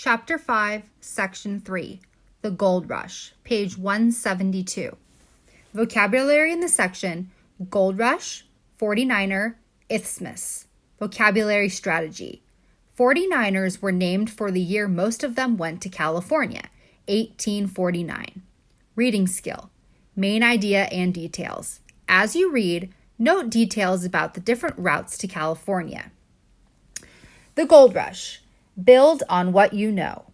Chapter 5, Section 3, The Gold Rush, page 172. Vocabulary in the section, Gold Rush, 49er, Isthmus. Vocabulary strategy. 49ers were named for the year most of them went to California, 1849. Reading skill. Main idea and details. As you read, note details about the different routes to California. The Gold Rush. Build on what you know.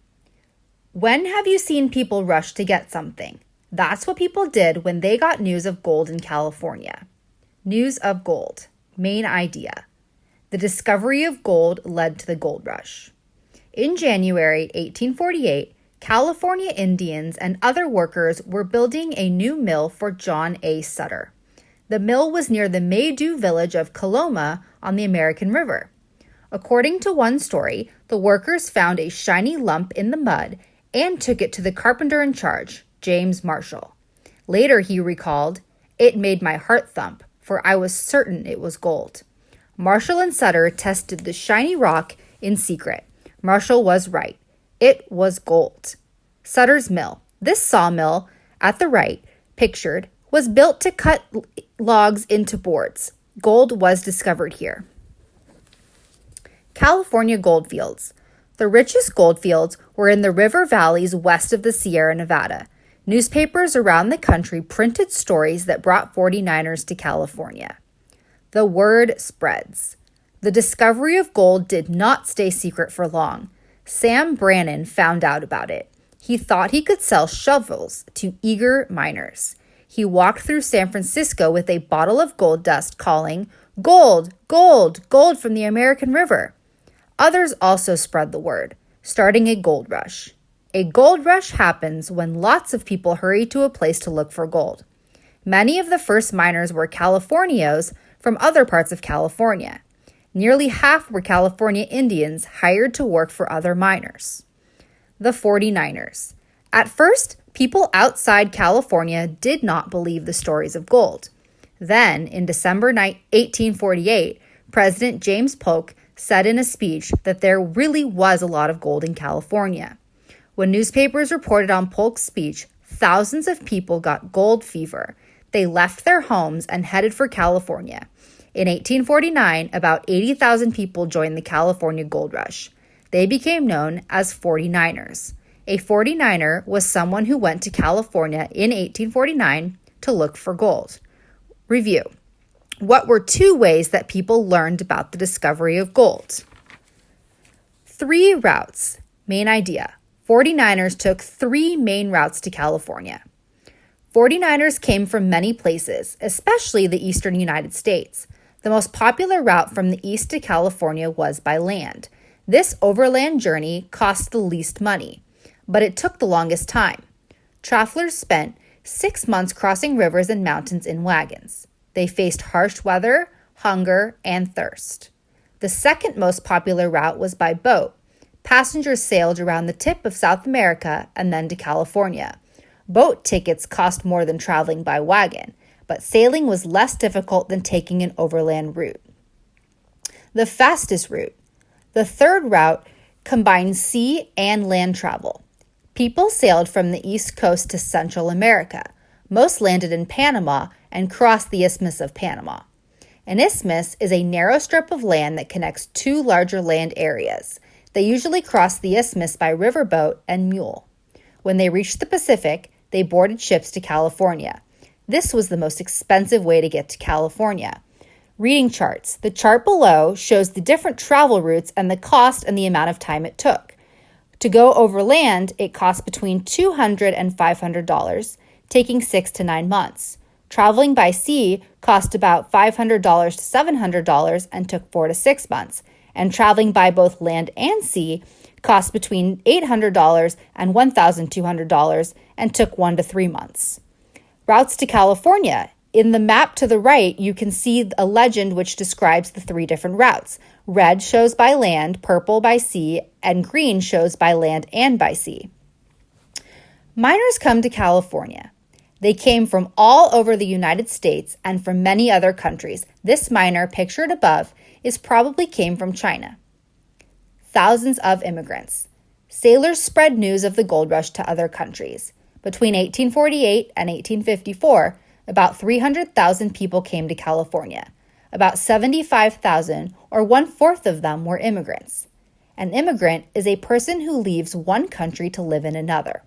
When have you seen people rush to get something? That's what people did when they got news of gold in California. News of gold. Main idea. The discovery of gold led to the gold rush. In January 1848, California Indians and other workers were building a new mill for John A. Sutter. The mill was near the Maydew village of Coloma on the American River. According to one story, the workers found a shiny lump in the mud and took it to the carpenter in charge, James Marshall. Later, he recalled, "It made my heart thump, for I was certain it was gold." Marshall and Sutter tested the shiny rock in secret. Marshall was right. It was gold. Sutter's mill. This sawmill, at the right, pictured, was built to cut logs into boards. Gold was discovered here. California goldfields. The richest goldfields were in the river valleys west of the Sierra Nevada. Newspapers around the country printed stories that brought 49ers to California. The word spreads. The discovery of gold did not stay secret for long. Sam Brannan found out about it. He thought he could sell shovels to eager miners. He walked through San Francisco with a bottle of gold dust calling, "Gold, gold, gold from the American River." Others also spread the word, starting a gold rush. A gold rush happens when lots of people hurry to a place to look for gold. Many of the first miners were Californios from other parts of California. Nearly half were California Indians hired to work for other miners. The 49ers. At first, people outside California did not believe the stories of gold. Then, in December 1848, President James Polk said in a speech that there really was a lot of gold in California. When newspapers reported on Polk's speech, thousands of people got gold fever. They left their homes and headed for California. In 1849, about 80,000 people joined the California Gold Rush. They became known as 49ers. A 49er was someone who went to California in 1849 to look for gold. Review. What were two ways that people learned about the discovery of gold? 3 routes. Main idea. 49ers took 3 main routes to California. 49ers came from many places, especially the eastern United States. The most popular route from the east to California was by land. This overland journey cost the least money, but it took the longest time. Travelers spent 6 months crossing rivers and mountains in wagons. They faced harsh weather, hunger, and thirst. The second most popular route was by boat. Passengers sailed around the tip of South America and then to California. Boat tickets cost more than traveling by wagon, but sailing was less difficult than taking an overland route. The fastest route. The third route combined sea and land travel. People sailed from the East Coast to Central America. Most landed in Panama and crossed the Isthmus of Panama. An isthmus is a narrow strip of land that connects 2 larger land areas. They usually crossed the isthmus by riverboat and mule. When they reached the Pacific, they boarded ships to California. This was the most expensive way to get to California. Reading charts. The chart below shows the different travel routes and the cost and the amount of time it took. To go overland, it cost between $200 and $500, taking 6 to 9 months. Traveling by sea cost about $500 to $700 and took 4 to 6 months. And traveling by both land and sea cost between $800 and $1,200 and took 1 to 3 months. Routes to California. In the map to the right, you can see a legend which describes the 3 different routes. Red shows by land, purple by sea, and green shows by land and by sea. Miners come to California. They came from all over the United States and from many other countries. This miner pictured above probably came from China. Thousands of immigrants. Sailors spread news of the gold rush to other countries. Between 1848 and 1854, about 300,000 people came to California. About 75,000, or one-fourth of them, were immigrants. An immigrant is a person who leaves one country to live in another.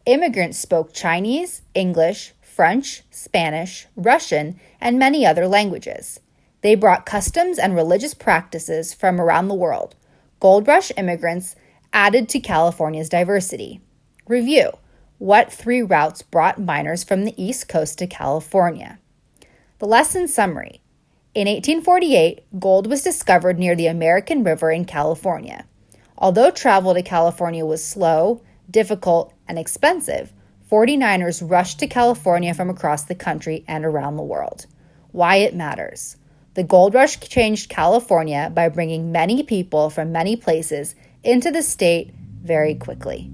Immigrants spoke Chinese, English, French, Spanish, Russian, and many other languages. They brought customs and religious practices from around the world. Gold Rush immigrants added to California's diversity. Review: what 3 routes brought miners from the East Coast to California? The lesson summary: in 1848, gold was discovered near the American River in California. Although travel to California was slow, difficult, and expensive, 49ers rushed to California from across the country and around the world. Why it matters. The gold rush changed California by bringing many people from many places into the state very quickly.